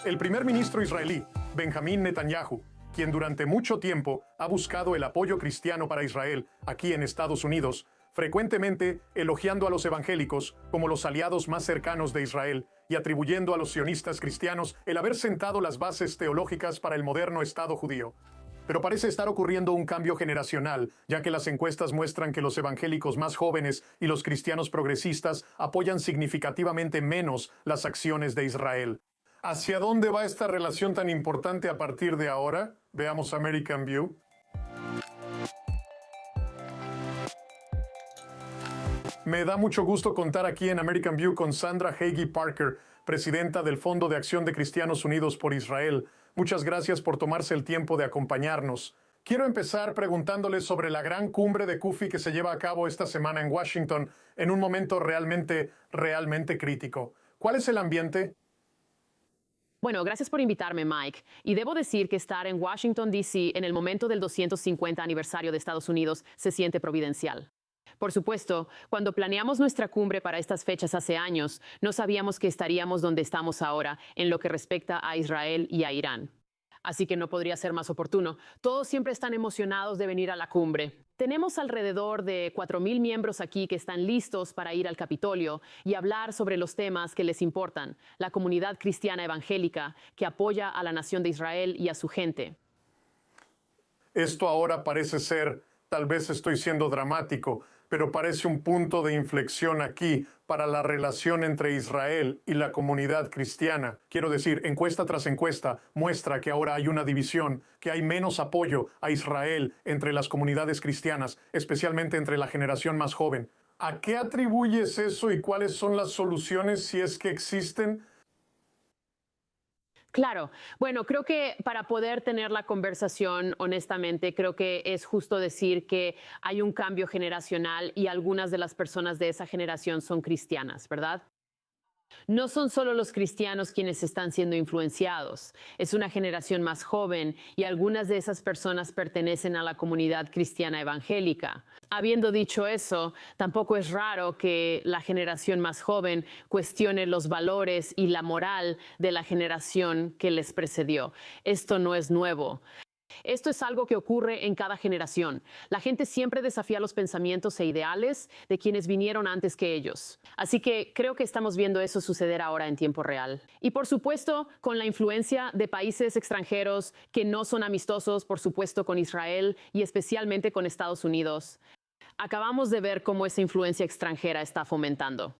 El primer ministro israelí, Benjamín Netanyahu, quien durante mucho tiempo ha buscado el apoyo cristiano para Israel aquí en Estados Unidos, frecuentemente elogiando a los evangélicos como los aliados más cercanos de Israel y atribuyendo a los sionistas cristianos el haber sentado las bases teológicas para el moderno Estado judío. Pero parece estar ocurriendo un cambio generacional, ya que las encuestas muestran que los evangélicos más jóvenes y los cristianos progresistas apoyan significativamente menos las acciones de Israel. ¿Hacia dónde va esta relación tan importante a partir de ahora? Veamos American View. Me da mucho gusto contar aquí en American View con Sandra Hagee Parker, presidenta del Fondo de Acción de Cristianos Unidos por Israel. Muchas gracias por tomarse el tiempo de acompañarnos. Quiero empezar preguntándoles sobre la gran cumbre de CUFI que se lleva a cabo esta semana en Washington, en un momento realmente crítico. ¿Cuál es el ambiente? Bueno, gracias por invitarme, Mike. Y debo decir que estar en Washington, D.C. en el momento del 250 aniversario de Estados Unidos se siente providencial. Por supuesto, cuando planeamos nuestra cumbre para estas fechas hace años, no sabíamos que estaríamos donde estamos ahora en lo que respecta a Israel y a Irán. Así que no podría ser más oportuno. Todos siempre están emocionados de venir a la cumbre. Tenemos alrededor de 4,000 miembros aquí que están listos para ir al Capitolio y hablar sobre los temas que les importan, la comunidad cristiana evangélica que apoya a la nación de Israel y a su gente. Esto ahora parece ser, tal vez estoy siendo dramático, pero parece un punto de inflexión aquí para la relación entre Israel y la comunidad cristiana. Quiero decir, encuesta tras encuesta muestra que ahora hay una división, que hay menos apoyo a Israel entre las comunidades cristianas, especialmente entre la generación más joven. ¿A qué atribuyes eso y cuáles son las soluciones si es que existen? Claro. Bueno, creo que para poder tener la conversación, honestamente, creo que es justo decir que hay un cambio generacional y algunas de las personas de esa generación son cristianas, ¿verdad? No son solo los cristianos quienes están siendo influenciados, es una generación más joven y algunas de esas personas pertenecen a la comunidad cristiana evangélica. Habiendo dicho eso, tampoco es raro que la generación más joven cuestione los valores y la moral de la generación que les precedió. Esto no es nuevo. Esto es algo que ocurre en cada generación. La gente siempre desafía los pensamientos e ideales de quienes vinieron antes que ellos. Así que creo que estamos viendo eso suceder ahora en tiempo real. Y por supuesto, con la influencia de países extranjeros que no son amistosos, por supuesto, con Israel y especialmente con Estados Unidos. Acabamos de ver cómo esa influencia extranjera está fomentando.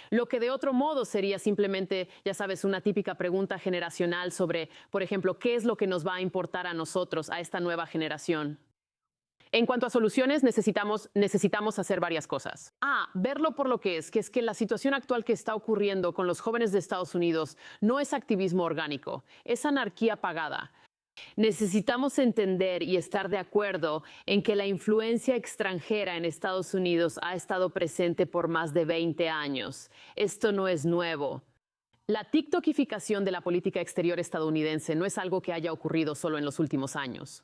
Lo que de otro modo sería simplemente, ya sabes, una típica pregunta generacional sobre, por ejemplo, ¿qué es lo que nos va a importar a nosotros, a esta nueva generación? En cuanto a soluciones, necesitamos hacer varias cosas. Verlo por lo que es que la situación actual que está ocurriendo con los jóvenes de Estados Unidos no es activismo orgánico, es anarquía pagada. Necesitamos entender y estar de acuerdo en que la influencia extranjera en Estados Unidos ha estado presente por más de 20 años. Esto no es nuevo. La tiktokificación de la política exterior estadounidense no es algo que haya ocurrido solo en los últimos años.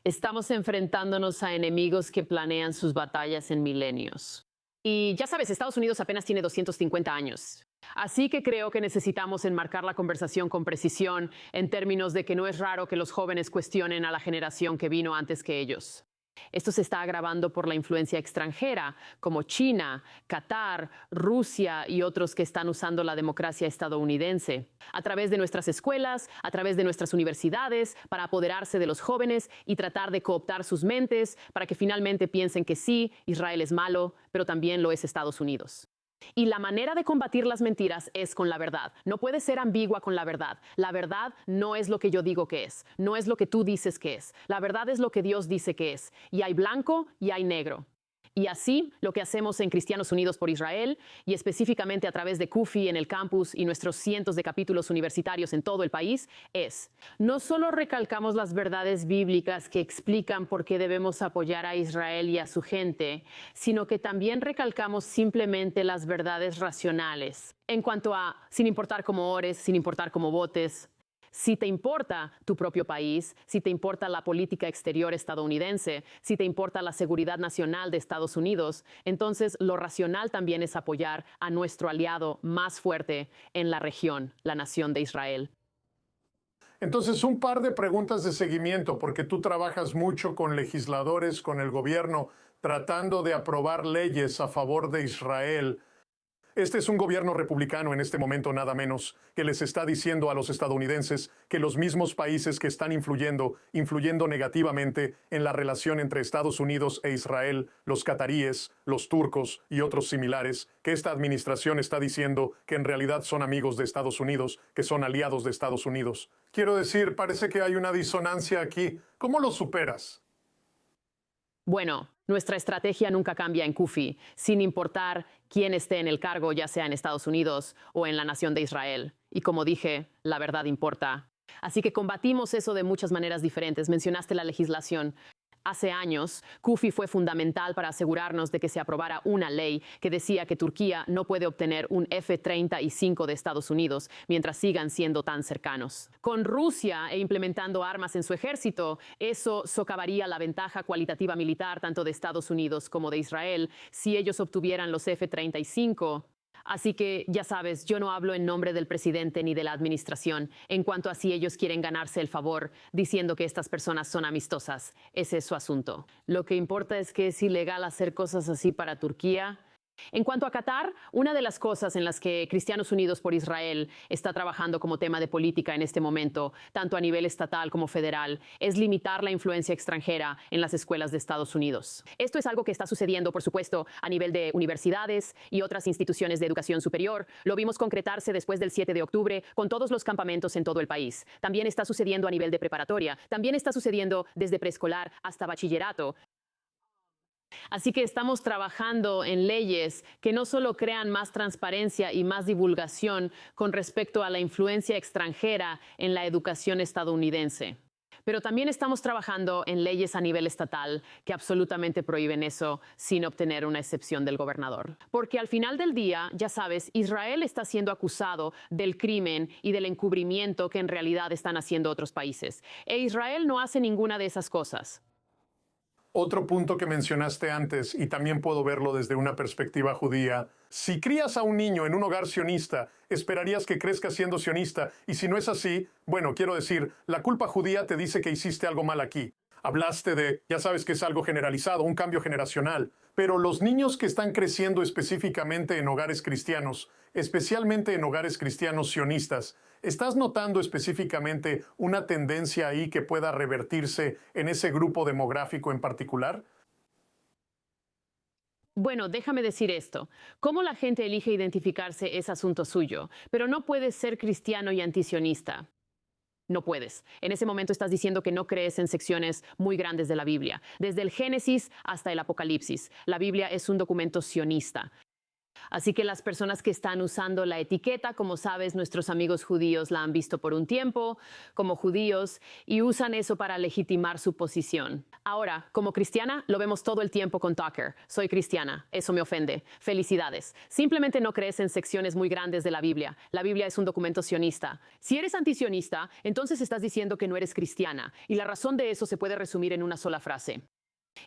Estamos enfrentándonos a enemigos que planean sus batallas en milenios. Y ya sabes, Estados Unidos apenas tiene 250 años. Así que creo que necesitamos enmarcar la conversación con precisión en términos de que no es raro que los jóvenes cuestionen a la generación que vino antes que ellos. Esto se está agravando por la influencia extranjera, como China, Qatar, Rusia y otros que están usando la democracia estadounidense, a través de nuestras escuelas, a través de nuestras universidades, para apoderarse de los jóvenes y tratar de cooptar sus mentes para que finalmente piensen que sí, Israel es malo, pero también lo es Estados Unidos. Y la manera de combatir las mentiras es con la verdad. No puede ser ambigua con la verdad. La verdad no es lo que yo digo que es. No es lo que tú dices que es. La verdad es lo que Dios dice que es. Y hay blanco y hay negro. Y así, lo que hacemos en Cristianos Unidos por Israel, y específicamente a través de CUFI en el campus y nuestros cientos de capítulos universitarios en todo el país, es no solo recalcamos las verdades bíblicas que explican por qué debemos apoyar a Israel y a su gente, sino que también recalcamos simplemente las verdades racionales en cuanto a, sin importar cómo ores, sin importar cómo votes. Si te importa tu propio país, si te importa la política exterior estadounidense, si te importa la seguridad nacional de Estados Unidos, entonces lo racional también es apoyar a nuestro aliado más fuerte en la región, la nación de Israel. Entonces, un par de preguntas de seguimiento, porque tú trabajas mucho con legisladores, con el gobierno, tratando de aprobar leyes a favor de Israel. Este es un gobierno republicano en este momento nada menos, que les está diciendo a los estadounidenses que los mismos países que están influyendo negativamente en la relación entre Estados Unidos e Israel, los cataríes, los turcos y otros similares, que esta administración está diciendo que en realidad son amigos de Estados Unidos, que son aliados de Estados Unidos. Quiero decir, parece que hay una disonancia aquí. ¿Cómo lo superas? Bueno, nuestra estrategia nunca cambia en CUFI, sin importar quién esté en el cargo, ya sea en Estados Unidos o en la nación de Israel. Y como dije, la verdad importa. Así que combatimos eso de muchas maneras diferentes. Mencionaste la legislación. Hace años, CUFI fue fundamental para asegurarnos de que se aprobara una ley que decía que Turquía no puede obtener un F-35 de Estados Unidos mientras sigan siendo tan cercanos. Con Rusia e implementando armas en su ejército, eso socavaría la ventaja cualitativa militar tanto de Estados Unidos como de Israel si ellos obtuvieran los F-35. Así que, ya sabes, yo no hablo en nombre del presidente ni de la administración en cuanto a si ellos quieren ganarse el favor diciendo que estas personas son amistosas. Ese es su asunto. Lo que importa es que es ilegal hacer cosas así para Turquía. En cuanto a Qatar, una de las cosas en las que Cristianos Unidos por Israel está trabajando como tema de política en este momento, tanto a nivel estatal como federal, es limitar la influencia extranjera en las escuelas de Estados Unidos. Esto es algo que está sucediendo, por supuesto, a nivel de universidades y otras instituciones de educación superior. Lo vimos concretarse después del 7 de octubre con todos los campamentos en todo el país. También está sucediendo a nivel de preparatoria. También está sucediendo desde preescolar hasta bachillerato. Así que estamos trabajando en leyes que no solo crean más transparencia y más divulgación con respecto a la influencia extranjera en la educación estadounidense, pero también estamos trabajando en leyes a nivel estatal que absolutamente prohíben eso sin obtener una excepción del gobernador. Porque al final del día, ya sabes, Israel está siendo acusado del crimen y del encubrimiento que en realidad están haciendo otros países. E Israel no hace ninguna de esas cosas. Otro punto que mencionaste antes, y también puedo verlo desde una perspectiva judía, si crías a un niño en un hogar sionista, esperarías que crezca siendo sionista, y si no es así, bueno, quiero decir, la culpa judía te dice que hiciste algo mal aquí. Hablaste de, ya sabes que es algo generalizado, un cambio generacional, pero los niños que están creciendo específicamente en hogares cristianos, especialmente en hogares cristianos sionistas, ¿estás notando específicamente una tendencia ahí que pueda revertirse en ese grupo demográfico en particular? Bueno, déjame decir esto. Cómo la gente elige identificarse es asunto suyo, pero no puedes ser cristiano y antisionista. No puedes. En ese momento estás diciendo que no crees en secciones muy grandes de la Biblia, desde el Génesis hasta el Apocalipsis. La Biblia es un documento sionista. Así que las personas que están usando la etiqueta, como sabes, nuestros amigos judíos la han visto por un tiempo como judíos y usan eso para legitimar su posición. Ahora, como cristiana, lo vemos todo el tiempo con Tucker. Soy cristiana, eso me ofende. Felicidades. Simplemente no crees en secciones muy grandes de la Biblia. La Biblia es un documento sionista. Si eres antisionista, entonces estás diciendo que no eres cristiana. Y la razón de eso se puede resumir en una sola frase.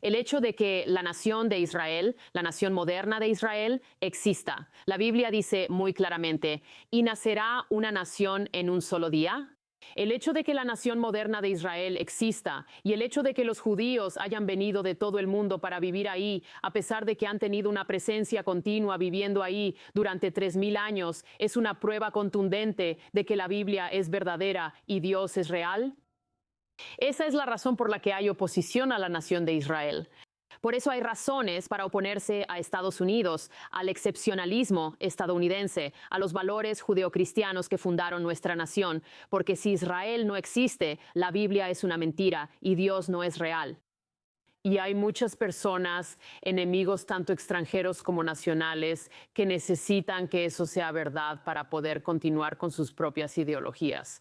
El hecho de que la nación de Israel, la nación moderna de Israel, exista. La Biblia dice muy claramente, ¿y nacerá una nación en un solo día? El hecho de que la nación moderna de Israel exista y el hecho de que los judíos hayan venido de todo el mundo para vivir ahí, a pesar de que han tenido una presencia continua viviendo ahí durante 3000 años, es una prueba contundente de que la Biblia es verdadera y Dios es real. Esa es la razón por la que hay oposición a la nación de Israel. Por eso hay razones para oponerse a Estados Unidos, al excepcionalismo estadounidense, a los valores judeocristianos que fundaron nuestra nación, porque si Israel no existe, la Biblia es una mentira y Dios no es real. Y hay muchas personas, enemigos tanto extranjeros como nacionales, que necesitan que eso sea verdad para poder continuar con sus propias ideologías.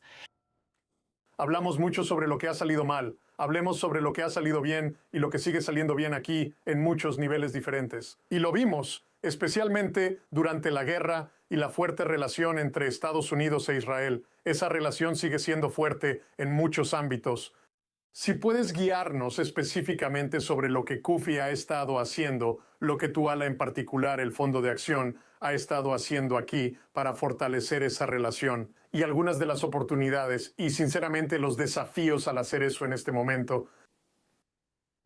Hablamos mucho sobre lo que ha salido mal. Hablemos sobre lo que ha salido bien y lo que sigue saliendo bien aquí en muchos niveles diferentes. Y lo vimos, especialmente durante la guerra y la fuerte relación entre Estados Unidos e Israel. Esa relación sigue siendo fuerte en muchos ámbitos. Si puedes guiarnos específicamente sobre lo que CUFI ha estado haciendo, lo que tu ala en particular, el Fondo de Acción, ha estado haciendo aquí para fortalecer esa relación y algunas de las oportunidades y sinceramente los desafíos al hacer eso en este momento?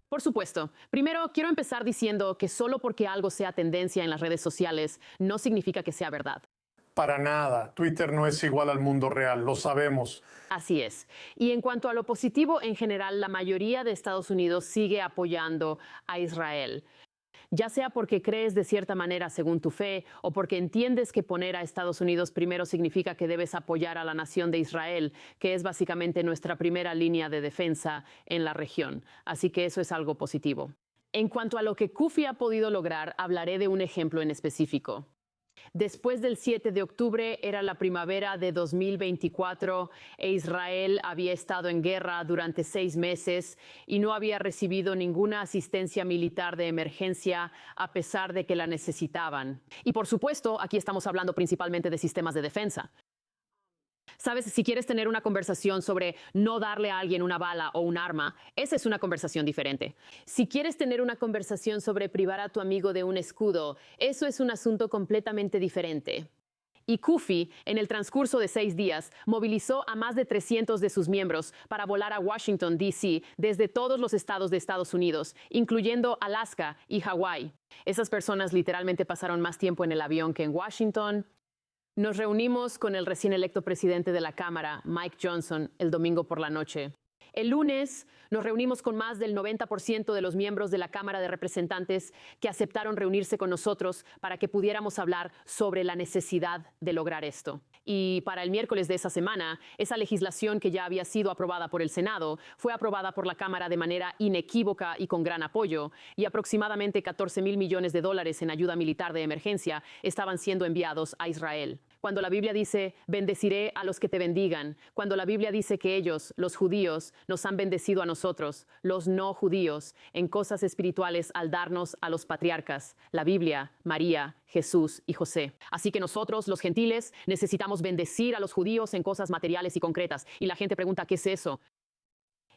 Por supuesto. Primero, quiero empezar diciendo que solo porque algo sea tendencia en las redes sociales no significa que sea verdad. Para nada. Twitter no es igual al mundo real, lo sabemos. Así es. Y en cuanto a lo positivo, en general, la mayoría de Estados Unidos sigue apoyando a Israel. Ya sea porque crees de cierta manera según tu fe o porque entiendes que poner a Estados Unidos primero significa que debes apoyar a la nación de Israel, que es básicamente nuestra primera línea de defensa en la región. Así que eso es algo positivo. En cuanto a lo que Kufi ha podido lograr, hablaré de un ejemplo en específico. Después del 7 de octubre era la primavera de 2024 e Israel había estado en guerra durante 6 meses y no había recibido ninguna asistencia militar de emergencia a pesar de que la necesitaban. Y por supuesto, aquí estamos hablando principalmente de sistemas de defensa. Sabes, si quieres tener una conversación sobre no darle a alguien una bala o un arma, esa es una conversación diferente. Si quieres tener una conversación sobre privar a tu amigo de un escudo, eso es un asunto completamente diferente. Y Kufi, en el transcurso de 6 días, movilizó a más de 300 de sus miembros para volar a Washington, D.C., desde todos los estados de Estados Unidos, incluyendo Alaska y Hawái. Esas personas literalmente pasaron más tiempo en el avión que en Washington. Nos reunimos con el recién electo presidente de la Cámara, Mike Johnson, el domingo por la noche. El lunes nos reunimos con más del 90% de los miembros de la Cámara de Representantes que aceptaron reunirse con nosotros para que pudiéramos hablar sobre la necesidad de lograr esto. Y para el miércoles de esa semana, esa legislación que ya había sido aprobada por el Senado fue aprobada por la Cámara de manera inequívoca y con gran apoyo, y aproximadamente $14,000 millones en ayuda militar de emergencia estaban siendo enviados a Israel. Cuando la Biblia dice, bendeciré a los que te bendigan, cuando la Biblia dice que ellos, los judíos, nos han bendecido a nosotros, los no judíos, en cosas espirituales al darnos a los patriarcas, la Biblia, María, Jesús y José. Así que nosotros, los gentiles, necesitamos bendecir a los judíos en cosas materiales y concretas. Y la gente pregunta, ¿qué es eso?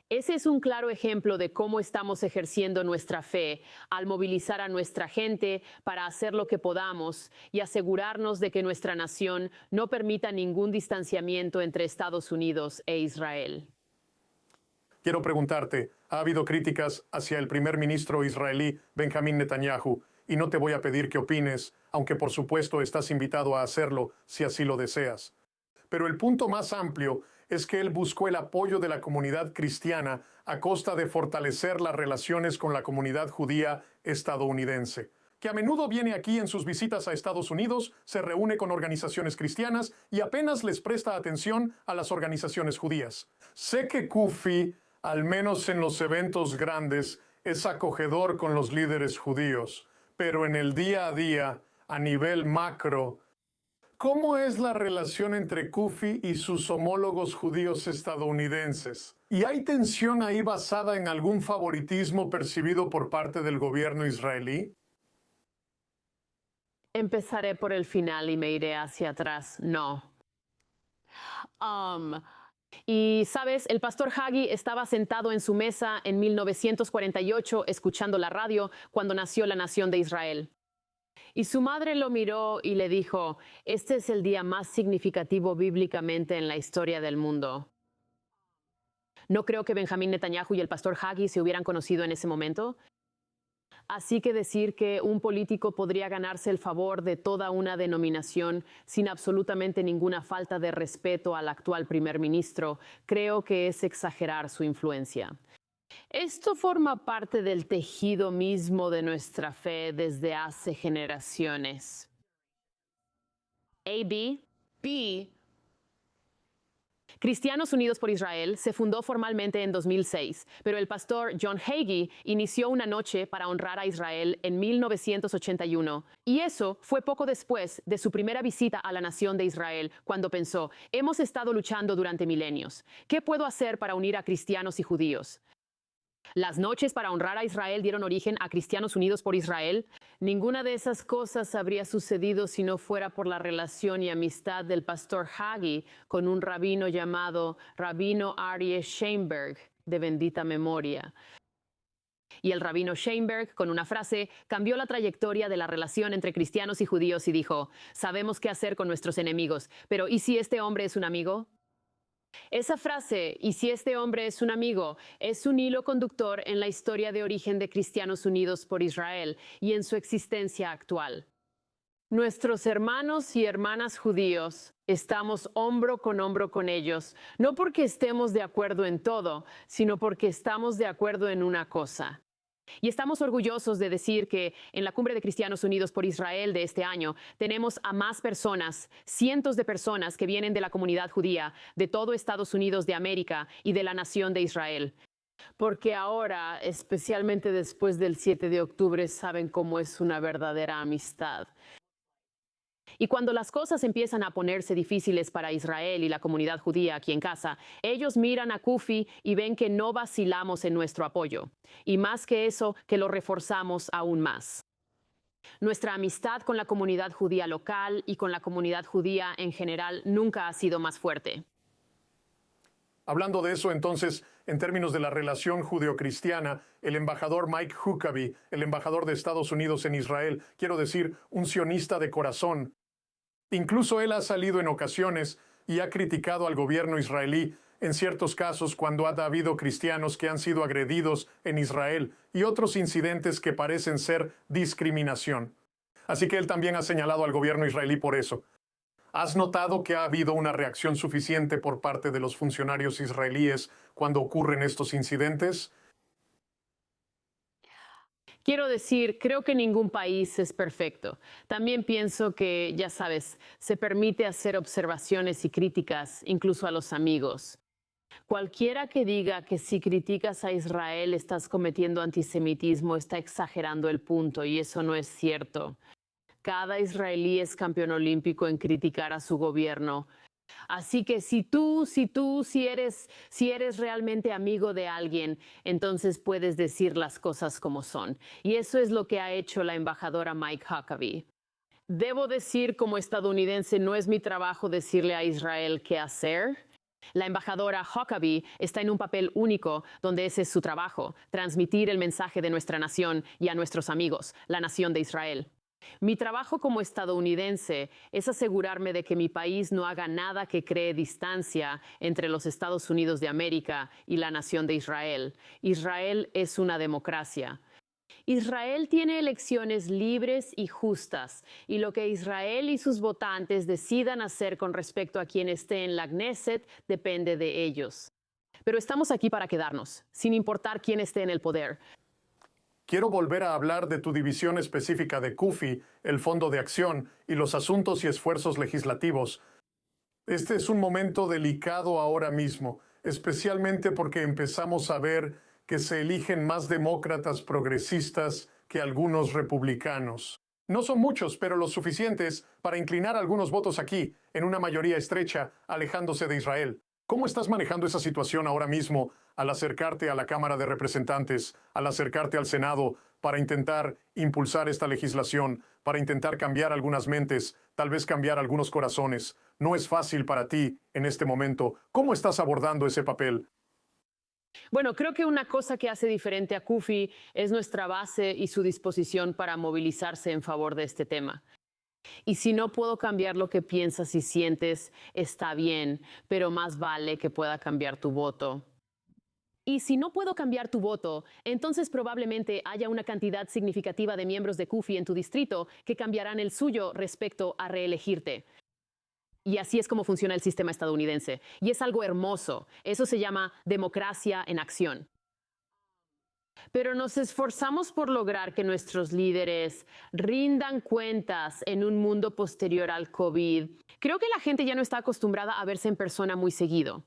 Ese es un claro ejemplo de cómo estamos ejerciendo nuestra fe al movilizar a nuestra gente para hacer lo que podamos y asegurarnos de que nuestra nación no permita ningún distanciamiento entre Estados Unidos e Israel. Quiero preguntarte, ha habido críticas hacia el primer ministro israelí Benjamín Netanyahu, y no te voy a pedir que opines, aunque por supuesto estás invitado a hacerlo si así lo deseas. Pero el punto más amplio es que él buscó el apoyo de la comunidad cristiana a costa de fortalecer las relaciones con la comunidad judía estadounidense, que a menudo viene aquí en sus visitas a Estados Unidos, se reúne con organizaciones cristianas y apenas les presta atención a las organizaciones judías. Sé que Kufi, al menos en los eventos grandes, es acogedor con los líderes judíos, pero en el día a día, a nivel macro, ¿cómo es la relación entre Kufi y sus homólogos judíos estadounidenses? ¿Y hay tensión ahí basada en algún favoritismo percibido por parte del gobierno israelí? Empezaré por el final y me iré hacia atrás. No. Y sabes, el pastor Hagee estaba sentado en su mesa en 1948 escuchando la radio cuando nació la nación de Israel. Y su madre lo miró y le dijo, este es el día más significativo bíblicamente en la historia del mundo. No creo que Benjamín Netanyahu y el pastor Hagee se hubieran conocido en ese momento. Así que decir que un político podría ganarse el favor de toda una denominación sin absolutamente ninguna falta de respeto al actual primer ministro, creo que es exagerar su influencia. Esto forma parte del tejido mismo de nuestra fe desde hace generaciones. AB. Cristianos Unidos por Israel se fundó formalmente en 2006, pero el pastor John Hagee inició una noche para honrar a Israel en 1981. Y eso fue poco después de su primera visita a la nación de Israel, cuando pensó, hemos estado luchando durante milenios. ¿Qué puedo hacer para unir a cristianos y judíos? Las noches para honrar a Israel dieron origen a Cristianos Unidos por Israel. Ninguna de esas cosas habría sucedido si no fuera por la relación y amistad del pastor Hagee con un rabino llamado Rabino Aryeh Sheinberg, de bendita memoria. Y el rabino Sheinberg, con una frase, cambió la trayectoria de la relación entre cristianos y judíos y dijo: sabemos qué hacer con nuestros enemigos, pero ¿y si este hombre es un amigo? Esa frase, ¿y si este hombre es un amigo?, es un hilo conductor en la historia de origen de Cristianos Unidos por Israel y en su existencia actual. Nuestros hermanos y hermanas judíos estamos hombro con ellos, no porque estemos de acuerdo en todo, sino porque estamos de acuerdo en una cosa. Y estamos orgullosos de decir que en la Cumbre de Cristianos Unidos por Israel de este año tenemos a más personas, cientos de personas que vienen de la comunidad judía, de todo Estados Unidos de América y de la nación de Israel. Porque ahora, especialmente después del 7 de octubre, saben cómo es una verdadera amistad. Y cuando las cosas empiezan a ponerse difíciles para Israel y la comunidad judía aquí en casa, ellos miran a Cufi y ven que no vacilamos en nuestro apoyo. Y más que eso, que lo reforzamos aún más. Nuestra amistad con la comunidad judía local y con la comunidad judía en general nunca ha sido más fuerte. Hablando de eso, entonces, en términos de la relación judeocristiana, el embajador Mike Huckabee, el embajador de Estados Unidos en Israel, quiero decir, un sionista de corazón. Incluso él ha salido en ocasiones y ha criticado al gobierno israelí en ciertos casos cuando ha habido cristianos que han sido agredidos en Israel y otros incidentes que parecen ser discriminación. Así que él también ha señalado al gobierno israelí por eso. ¿Has notado que ha habido una reacción suficiente por parte de los funcionarios israelíes cuando ocurren estos incidentes? Quiero decir, creo que ningún país es perfecto. También pienso que, ya sabes, se permite hacer observaciones y críticas, incluso a los amigos. Cualquiera que diga que si criticas a Israel estás cometiendo antisemitismo está exagerando el punto, y eso no es cierto. Cada israelí es campeón olímpico en criticar a su gobierno. Así que si eres realmente amigo de alguien, entonces puedes decir las cosas como son. Y eso es lo que ha hecho la embajadora Mike Huckabee. Debo decir, como estadounidense, no es mi trabajo decirle a Israel qué hacer. La embajadora Huckabee está en un papel único donde ese es su trabajo, transmitir el mensaje de nuestra nación y a nuestros amigos, la nación de Israel. Mi trabajo como estadounidense es asegurarme de que mi país no haga nada que cree distancia entre los Estados Unidos de América y la nación de Israel. Israel es una democracia. Israel tiene elecciones libres y justas, y lo que Israel y sus votantes decidan hacer con respecto a quien esté en la Knesset depende de ellos. Pero estamos aquí para quedarnos, sin importar quién esté en el poder. Quiero volver a hablar de tu división específica de CUFI, el Fondo de Acción y los asuntos y esfuerzos legislativos. Este es un momento delicado ahora mismo, especialmente porque empezamos a ver que se eligen más demócratas progresistas que algunos republicanos. No son muchos, pero los suficientes para inclinar algunos votos aquí, en una mayoría estrecha, alejándose de Israel. ¿Cómo estás manejando esa situación ahora mismo al acercarte a la Cámara de Representantes, al acercarte al Senado para intentar impulsar esta legislación, para intentar cambiar algunas mentes, tal vez cambiar algunos corazones? No es fácil para ti en este momento. ¿Cómo estás abordando ese papel? Bueno, creo que una cosa que hace diferente a CUFI es nuestra base y su disposición para movilizarse en favor de este tema. Y si no puedo cambiar lo que piensas y sientes, está bien, pero más vale que pueda cambiar tu voto. Y si no puedo cambiar tu voto, entonces probablemente haya una cantidad significativa de miembros de CUFI en tu distrito que cambiarán el suyo respecto a reelegirte. Y así es como funciona el sistema estadounidense. Y es algo hermoso. Eso se llama democracia en acción. Pero nos esforzamos por lograr que nuestros líderes rindan cuentas en un mundo posterior al COVID. Creo que la gente ya no está acostumbrada a verse en persona muy seguido.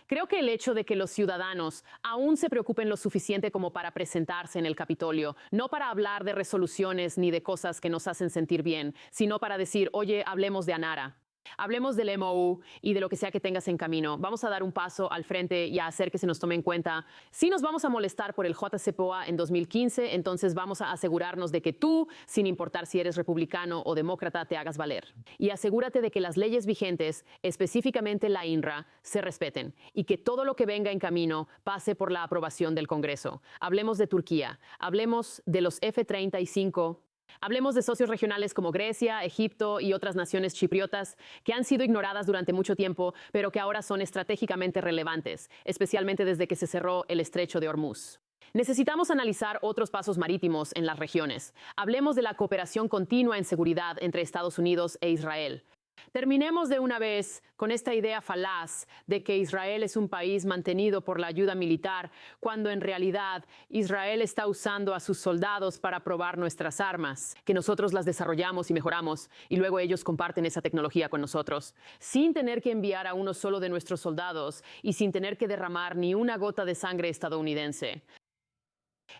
Creo que el hecho de que los ciudadanos aún se preocupen lo suficiente como para presentarse en el Capitolio, no para hablar de resoluciones ni de cosas que nos hacen sentir bien, sino para decir, oye, hablemos de Anara. Hablemos del MOU y de lo que sea que tengas en camino. Vamos a dar un paso al frente y a hacer que se nos tome en cuenta. Si nos vamos a molestar por el JCPOA en 2015, entonces vamos a asegurarnos de que tú, sin importar si eres republicano o demócrata, te hagas valer. Y asegúrate de que las leyes vigentes, específicamente la INRA, se respeten y que todo lo que venga en camino pase por la aprobación del Congreso. Hablemos de Turquía, hablemos de los F-35. Hablemos de socios regionales como Grecia, Egipto y otras naciones chipriotas que han sido ignoradas durante mucho tiempo, pero que ahora son estratégicamente relevantes, especialmente desde que se cerró el estrecho de Hormuz. Necesitamos analizar otros pasos marítimos en las regiones. Hablemos de la cooperación continua en seguridad entre Estados Unidos e Israel. Terminemos de una vez con esta idea falaz de que Israel es un país mantenido por la ayuda militar, cuando en realidad Israel está usando a sus soldados para probar nuestras armas, que nosotros las desarrollamos y mejoramos, y luego ellos comparten esa tecnología con nosotros, sin tener que enviar a uno solo de nuestros soldados y sin tener que derramar ni una gota de sangre estadounidense.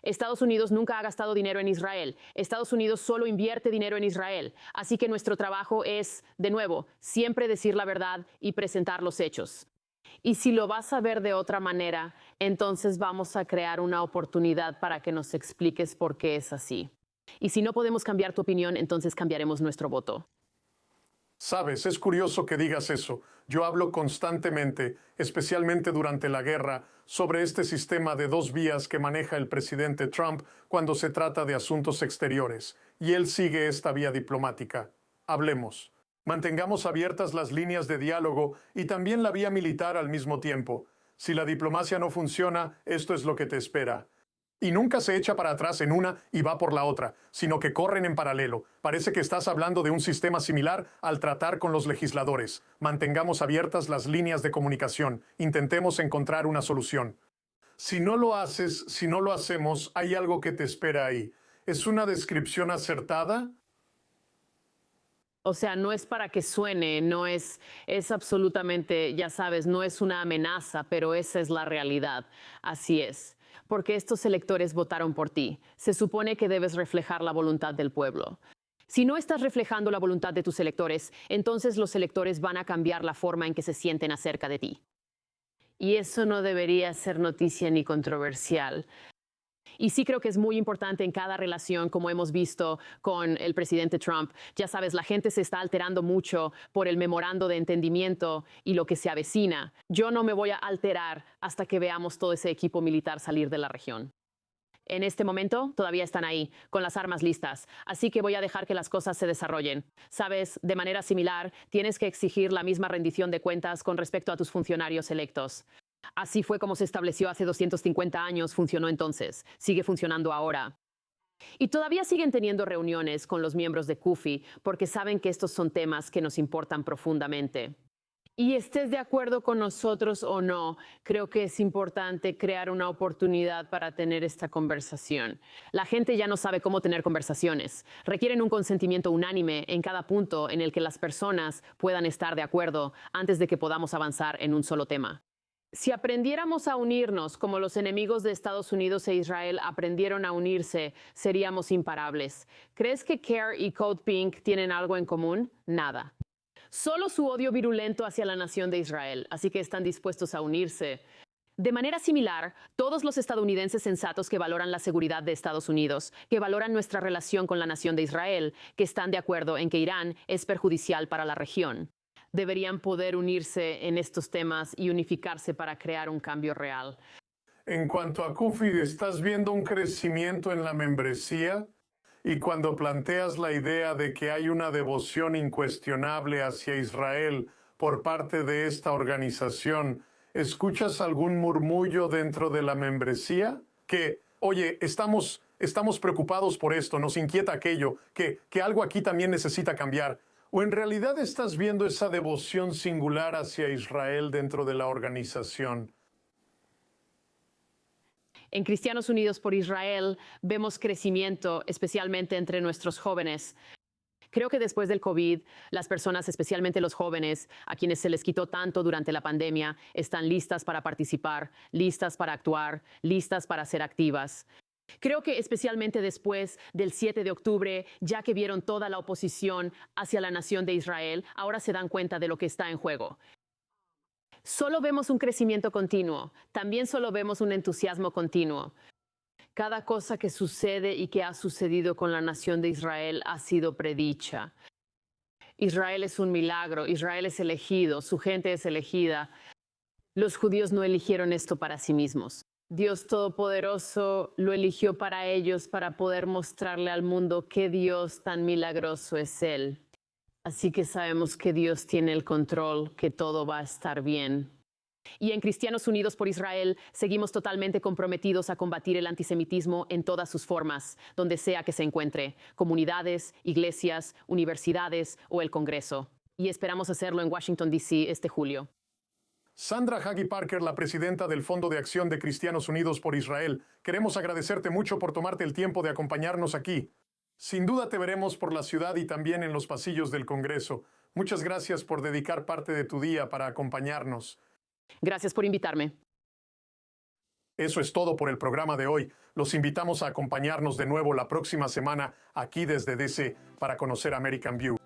Estados Unidos nunca ha gastado dinero en Israel. Estados Unidos solo invierte dinero en Israel. Así que nuestro trabajo es, de nuevo, siempre decir la verdad y presentar los hechos. Y si lo vas a ver de otra manera, entonces vamos a crear una oportunidad para que nos expliques por qué es así. Y si no podemos cambiar tu opinión, entonces cambiaremos nuestro voto. Sabes, es curioso que digas eso. Yo hablo constantemente, especialmente durante la guerra, sobre este sistema de dos vías que maneja el presidente Trump cuando se trata de asuntos exteriores, y él sigue esta vía diplomática. Hablemos. Mantengamos abiertas las líneas de diálogo y también la vía militar al mismo tiempo. Si la diplomacia no funciona, esto es lo que te espera. Y nunca se echa para atrás en una y va por la otra, sino que corren en paralelo. Parece que estás hablando de un sistema similar al tratar con los legisladores. Mantengamos abiertas las líneas de comunicación. Intentemos encontrar una solución. Si no lo haces, si no lo hacemos, hay algo que te espera ahí. ¿Es una descripción acertada? O sea, no es para que suene, es absolutamente, ya sabes, no es una amenaza, pero esa es la realidad. Así es. Porque estos electores votaron por ti. Se supone que debes reflejar la voluntad del pueblo. Si no estás reflejando la voluntad de tus electores, entonces los electores van a cambiar la forma en que se sienten acerca de ti. Y eso no debería ser noticia ni controversial. Y sí creo que es muy importante en cada relación, como hemos visto con el presidente Trump. Ya sabes, la gente se está alterando mucho por el memorando de entendimiento y lo que se avecina. Yo no me voy a alterar hasta que veamos todo ese equipo militar salir de la región. En este momento todavía están ahí, con las armas listas, así que voy a dejar que las cosas se desarrollen. Sabes, de manera similar, tienes que exigir la misma rendición de cuentas con respecto a tus funcionarios electos. Así fue como se estableció hace 250 años, funcionó entonces, sigue funcionando ahora. Y todavía siguen teniendo reuniones con los miembros de CUFI porque saben que estos son temas que nos importan profundamente. Y estés de acuerdo con nosotros o no, creo que es importante crear una oportunidad para tener esta conversación. La gente ya no sabe cómo tener conversaciones. Requieren un consentimiento unánime en cada punto en el que las personas puedan estar de acuerdo antes de que podamos avanzar en un solo tema. Si aprendiéramos a unirnos como los enemigos de Estados Unidos e Israel aprendieron a unirse, seríamos imparables. ¿Crees que CARE y Code Pink tienen algo en común? Nada. Solo su odio virulento hacia la nación de Israel, así que están dispuestos a unirse. De manera similar, todos los estadounidenses sensatos que valoran la seguridad de Estados Unidos, que valoran nuestra relación con la nación de Israel, que están de acuerdo en que Irán es perjudicial para la región, deberían poder unirse en estos temas y unificarse para crear un cambio real. En cuanto a CUFI, ¿estás viendo un crecimiento en la membresía? Y cuando planteas la idea de que hay una devoción incuestionable hacia Israel por parte de esta organización, ¿escuchas algún murmullo dentro de la membresía? Que, oye, estamos preocupados por esto, nos inquieta aquello, que algo aquí también necesita cambiar. ¿O en realidad estás viendo esa devoción singular hacia Israel dentro de la organización? En Cristianos Unidos por Israel vemos crecimiento, especialmente entre nuestros jóvenes. Creo que después del COVID, las personas, especialmente los jóvenes, a quienes se les quitó tanto durante la pandemia, están listas para participar, listas para actuar, listas para ser activas. Creo que especialmente después del 7 de octubre, ya que vieron toda la oposición hacia la nación de Israel, ahora se dan cuenta de lo que está en juego. Solo vemos un crecimiento continuo, también solo vemos un entusiasmo continuo. Cada cosa que sucede y que ha sucedido con la nación de Israel ha sido predicha. Israel es un milagro, Israel es elegido, su gente es elegida. Los judíos no eligieron esto para sí mismos. Dios Todopoderoso lo eligió para ellos para poder mostrarle al mundo qué Dios tan milagroso es Él. Así que sabemos que Dios tiene el control, que todo va a estar bien. Y en Cristianos Unidos por Israel seguimos totalmente comprometidos a combatir el antisemitismo en todas sus formas, donde sea que se encuentre, comunidades, iglesias, universidades o el Congreso. Y esperamos hacerlo en Washington, D.C. este julio. Sandra Hagi Parker, la presidenta del Fondo de Acción de Cristianos Unidos por Israel, queremos agradecerte mucho por tomarte el tiempo de acompañarnos aquí. Sin duda te veremos por la ciudad y también en los pasillos del Congreso. Muchas gracias por dedicar parte de tu día para acompañarnos. Gracias por invitarme. Eso es todo por el programa de hoy. Los invitamos a acompañarnos de nuevo la próxima semana aquí desde DC para conocer American View.